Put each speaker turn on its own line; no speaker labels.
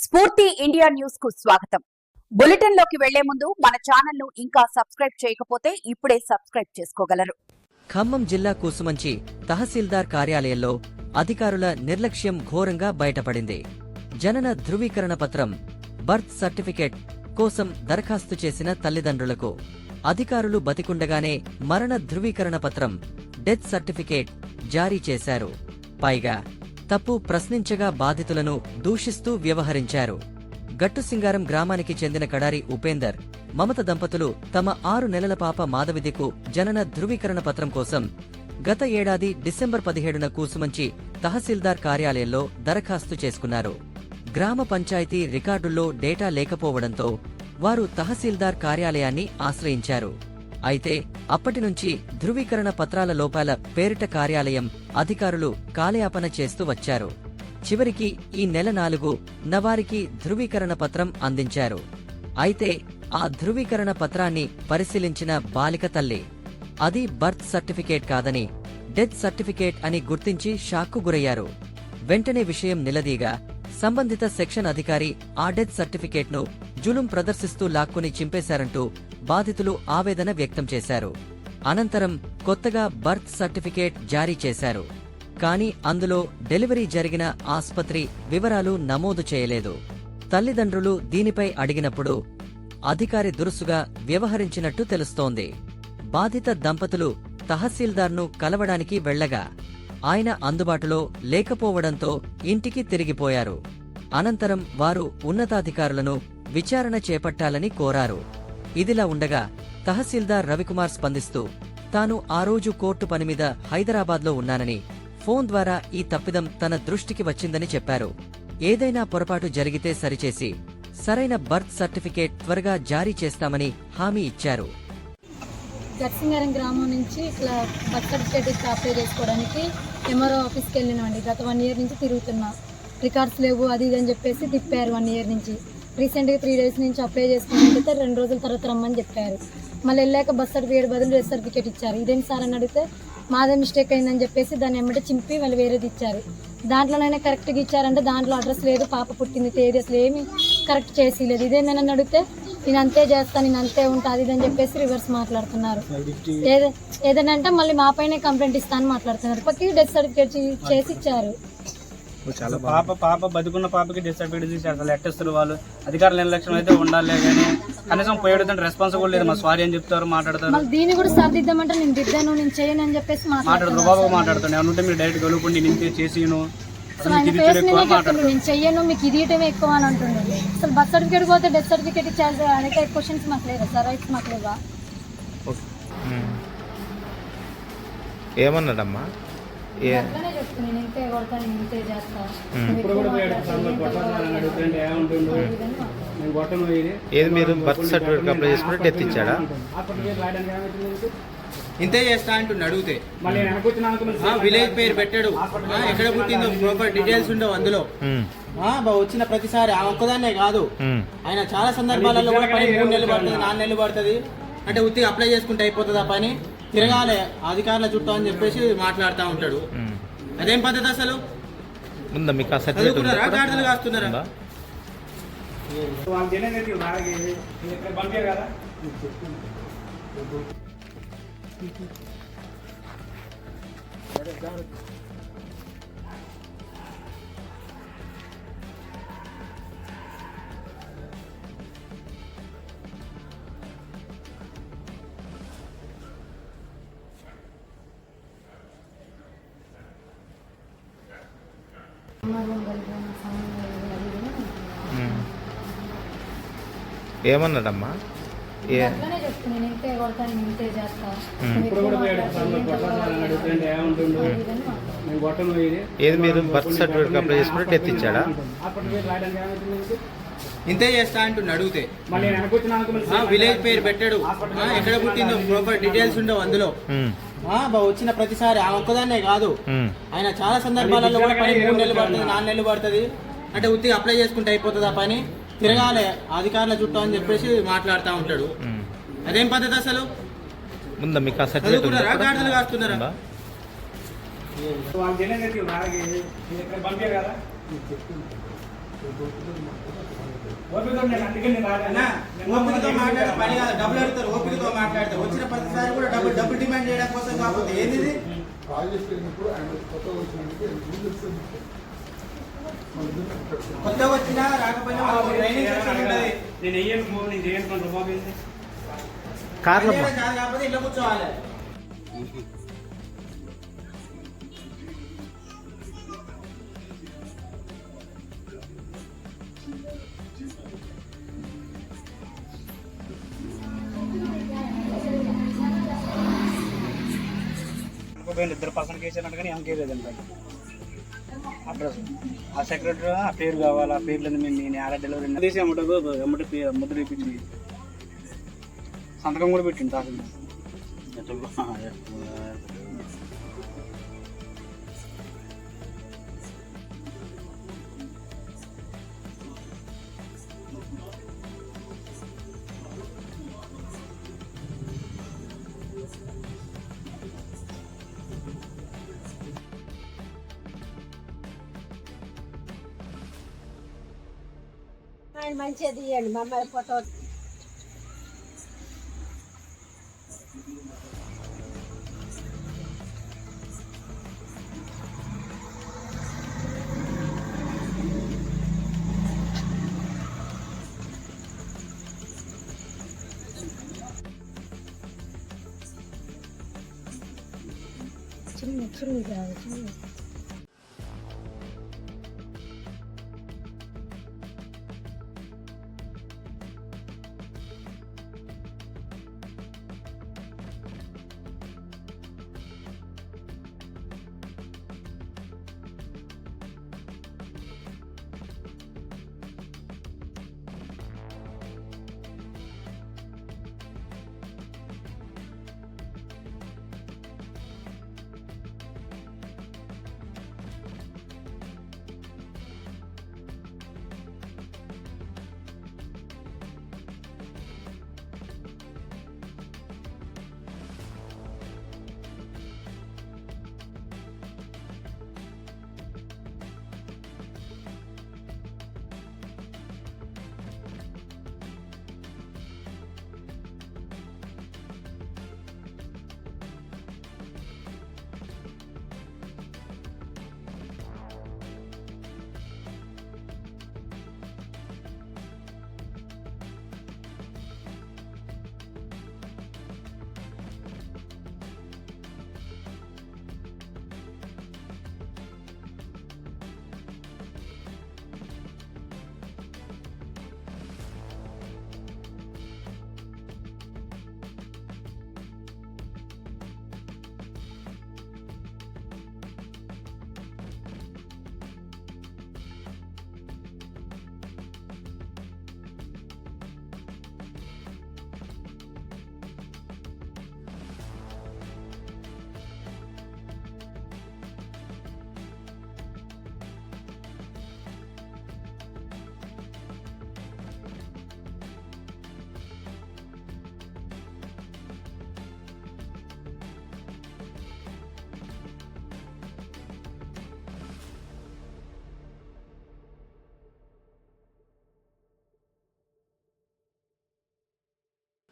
స్ఫూర్తి India news కు స్వాగతం. బులెటిన్ లోకి వెళ్లే ముందు మన ఛానల్ ను ఇంకా సబ్స్క్రైబ్ చేయకపోతే ఇప్పుడే సబ్స్క్రైబ్ చేసుకోగలరు.
ఖమ్మం జిల్లా కూసుమంచి తహసీల్దార్ కార్యాలయంలో అధికారుల నిర్లక్ష్యం ఘోరంగా బయటపడింది. జనన ధృవీకరణ పత్రం, బర్త్ సర్టిఫికేట్ కోసం దరఖాస్తు చేసిన తల్లిదండ్రులకు అధికారులు బతికుండగానే మరణ ధృవీకరణ పత్రం, డెత్ సర్టిఫికేట్ జారీ చేశారు. పైగా తప్పు ప్రశ్నించగా బాధితులను దూషిస్తూ వ్యవహరించారు. గట్టుసింగారం గ్రామానికి చెందిన కడారి ఉపేందర్, మమత దంపతులు తమ 6 నెలల పాప మాధవిదికు జనన ధృవీకరణ పత్రం కోసం గత ఏడాది డిసెంబర్ 17న కూసుమంచి తహసీల్దార్ కార్యాలయంలో దరఖాస్తు చేసుకున్నారు. గ్రామ పంచాయతీ రికార్డుల్లో డేటా లేకపోవడంతో వారు తహసీల్దార్ కార్యాలయాన్ని ఆశ్రయించారు. అయితే అప్పటినుంచి ధృవీకరణ పత్రాల లోపాల పేరిట కార్యాలయం అధికారులు కాలయాపన చేస్తూ వచ్చారు. చివరికి ఈ నెల 4న వారికి ధృవీకరణ పత్రం అందించారు. అయితే ఆ ధృవీకరణ పత్రాన్ని పరిశీలించిన బాలిక తల్లి అది బర్త్ సర్టిఫికేట్ కాదని డెత్ సర్టిఫికేట్ అని గుర్తించి షాక్కు గురయ్యారు. వెంటనే విషయం నిలదీగా సంబంధిత సెక్షన్ అధికారి ఆ డెత్ సర్టిఫికేట్ను జులుం ప్రదర్శిస్తూ లాక్కుని చింపేశారంటూ బాధితులు ఆవేదన వ్యక్తం చేశారు. అనంతరం కొత్తగా బర్త్ సర్టిఫికేట్ జారీ చేశారు. కానీ అందులో డెలివరీ జరిగిన ఆస్పత్రి వివరాలు నమోదు చేయలేదు. తల్లిదండ్రులు దీనిపై అడిగినప్పుడు అధికారి దురుసుగా వ్యవహరించినట్టు తెలుస్తోంది. బాధిత దంపతులు తహసీల్దార్ను కలవడానికి వెళ్లగా ఆయన అందుబాటులో లేకపోవడంతో ఇంటికి తిరిగిపోయారు. అనంతరం వారు ఉన్నతాధికారులను విచారణ చేపట్టాలని కోరారు. ఇదిలా ఉండగా తహసీల్దార్ రవికుమార్ స్పందిస్తూ తాను ఆ రోజు కోర్టు పనిమీద హైదరాబాద్లో ఉన్నానని, ఫోన్ ద్వారా ఈ తప్పిదం తన దృష్టికి వచ్చిందని చెప్పారు. ఏదైనా పొరపాటు జరిగితే సరిచేసి సరైన బర్త్ సర్టిఫికేట్ త్వరగా జారీ చేస్తామని హామీ ఇచ్చారు.
గట్సింగారం గ్రామం నుంచి ఇట్లా బర్త్ సర్టిఫికేట్ అప్లై చేసుకోవడానికి ఎంఆర్ఓ ఆఫీస్కి వెళ్ళినామండి. గత 1 ఇయర్ నుంచి తిరుగుతున్నా, రికార్డ్స్ లేవు అది ఇది అని చెప్పేసి తిప్పారు. 1 ఇయర్ నుంచి రీసెంట్గా 3 డేస్ నుంచి అప్లై చేసుకుని 2 రోజుల తర్వాత రమ్మని చెప్పారు. మళ్ళీ వెళ్ళాక బర్త్ సర్టిఫికేట్ బదులు డెత్ సర్టిఫికేట్ ఇచ్చారు. ఇదేంటి సార్ అని అడిగితే మాదే మిస్టేక్ అయిందని చెప్పేసి దాన్ని ఎమ్మటే చింపి వాళ్ళు వేరేది ఇచ్చారు. దాంట్లోనైనా కరెక్ట్గా ఇచ్చారంటే దాంట్లో అడ్రస్ లేదు, పాప పుట్టింది తేదీ అసలు ఏమి కరెక్ట్ చేసి లేదు. ఇదేందని అడిగితే నేను అంతే చేస్తాను, నేను అంతే ఉంటా అది అని చెప్పేసి రివర్స్ మాట్లాడుతున్నారు. ఏదైనా మళ్ళీ మా పైన కంప్లైంట్ ఇస్తానని మాట్లాడుతున్నారు. పక్కకి డెత్ సర్టిఫికేట్ చేసి ఇచ్చారు.
పాప బతుకున్న పాపకి డెత్ సర్టిఫికేట్ తీసి అసలు ఎట్టేస్తారు వాళ్ళు. అధికారుల నిర్లక్ష్యం అయితే ఉండాలి కానీ కనీసం పోయేదంటే రెస్పాన్సిబుల్ లేదు. మా సారీ అని చెప్తారు, మాట్లాడతారు.
దీన్ని కూడా సరిదిద్దామంటే నేను దిద్దాను, నేను చేయను అని చెప్పేసి
మాట్లాడతారు. బాబా మాట్లాడుతాను ఏమంటే మీరు డైరెక్ట్ గెలుపుండి నేను చేసిను
నేను చెయ్యను, మీకు ఇది ఇయటమే ఎక్కువ అని అంటుండే. అసలు బర్త్ సర్టిఫికేట్ పోతే డెత్ సర్టిఫికేట్ ఇచ్చారు అనేక క్వశ్చన్స్ మాకు లేదా సార్, రైట్స్ మాకు లేవా?
ఏమన్నాడమ్మా?
అట్లనే చెప్తాను, నేను ఇంతే కొడతాను, నేను ఇంతే చేస్తాను.
ఏది మీరు బర్త్ సర్టిఫికేట్ అప్లై చేసుకుంటే డెత్ ఇచ్చాడా?
ఇంతే చేస్తా అంటుండు. అడిగితే విలేజ్ పేరు పెట్టాడు, ఎక్కడ పుట్టిందో ప్రాపర్ డీటెయిల్స్ ఉండవు అందులో. వచ్చిన ప్రతిసారి ఆ ఒక్కదాన్నే కాదు, ఆయన చాలా సందర్భాలలో కూడా పని 3 నెలలు పడుతుంది, 4 నెలలు పడుతుంది. అంటే ఉత్తిగా అప్లై చేసుకుంటే అయిపోతుంది, ఆ పని తిరగాలి అధికారుల చుట్టూ అని చెప్పేసి మాట్లాడుతూ ఉంటాడు. అదేం పద్ధతి అసలు? చదువుకున్నారా? గాడిదలు కాస్తున్నారా?
ఏమన్నాడమ్మా?
అట్లనే చెప్తాను, నేను ఇంతే కొడతాను, నేను ఇంతే చేస్తాను.
ఏది మీరు బర్త్ సర్టిఫికేట్ అప్లై చేసుకుంటే డెత్ ఇచ్చాడా?
ఇంతే చేస్తా అంటుండు. అడిగితే విలేజ్ పేరు పెట్టాడు, ఎక్కడ పుట్టిందో ప్రాపర్ డీటెయిల్స్ ఉండవు అందులో. వచ్చిన ప్రతిసారి ఆ ఒక్కదాన్నే కాదు, ఆయన చాలా సందర్భాలలో కూడా పని 3 నెలలు పడుతుంది, 4 నెలలు పడుతుంది. అంటే ఉత్తిగా అప్లై చేసుకుంటే అయిపోతుంది, ఆ పని తిరగాలి అధికారుల చుట్టూ అని చెప్పేసి మాట్లాడుతూ ఉంటాడు. అదేం పద్ధతి అసలు? చదువుకున్నారా? గాడిదలు కాస్తున్నారా? ఓపికతో మాట్లాడే పని కాదు, డబ్బులు అడుగుతారు. ఓపికతో మాట్లాడతారు. వచ్చిన ప్రతిసారి కూడా డబ్బులు డిమాండ్ చేయడం కోసం కాకపోతే ఏంది ఇది? కొత్తగా వచ్చినా రాకపోయినా ట్రైనింగ్ సెక్షన్ ఉంటుంది.
నేను వెయ్యను నేను చేయను బాబు ఏంటి
కార్లో
కాకపోతే ఇట్లా కూర్చోవాలి.
ఇద్దరు పర్సన్ కేసారంట కానీ ఏం కేలేదంట. అడ్రస్ ఆ సెక్రటరీ ఆ పేరు కావాలి, ఆ పేర్లు నేను ఎలా డెలివరీ తీసి ఎమ్మటి ముద్ర ఇప్పించి సంతకం కూడా పెట్టింది తహసీల్దార్.
ఆయన మంచిగా తీయండి మా అమ్మాయి ఫోటో. చిన్న చిన్న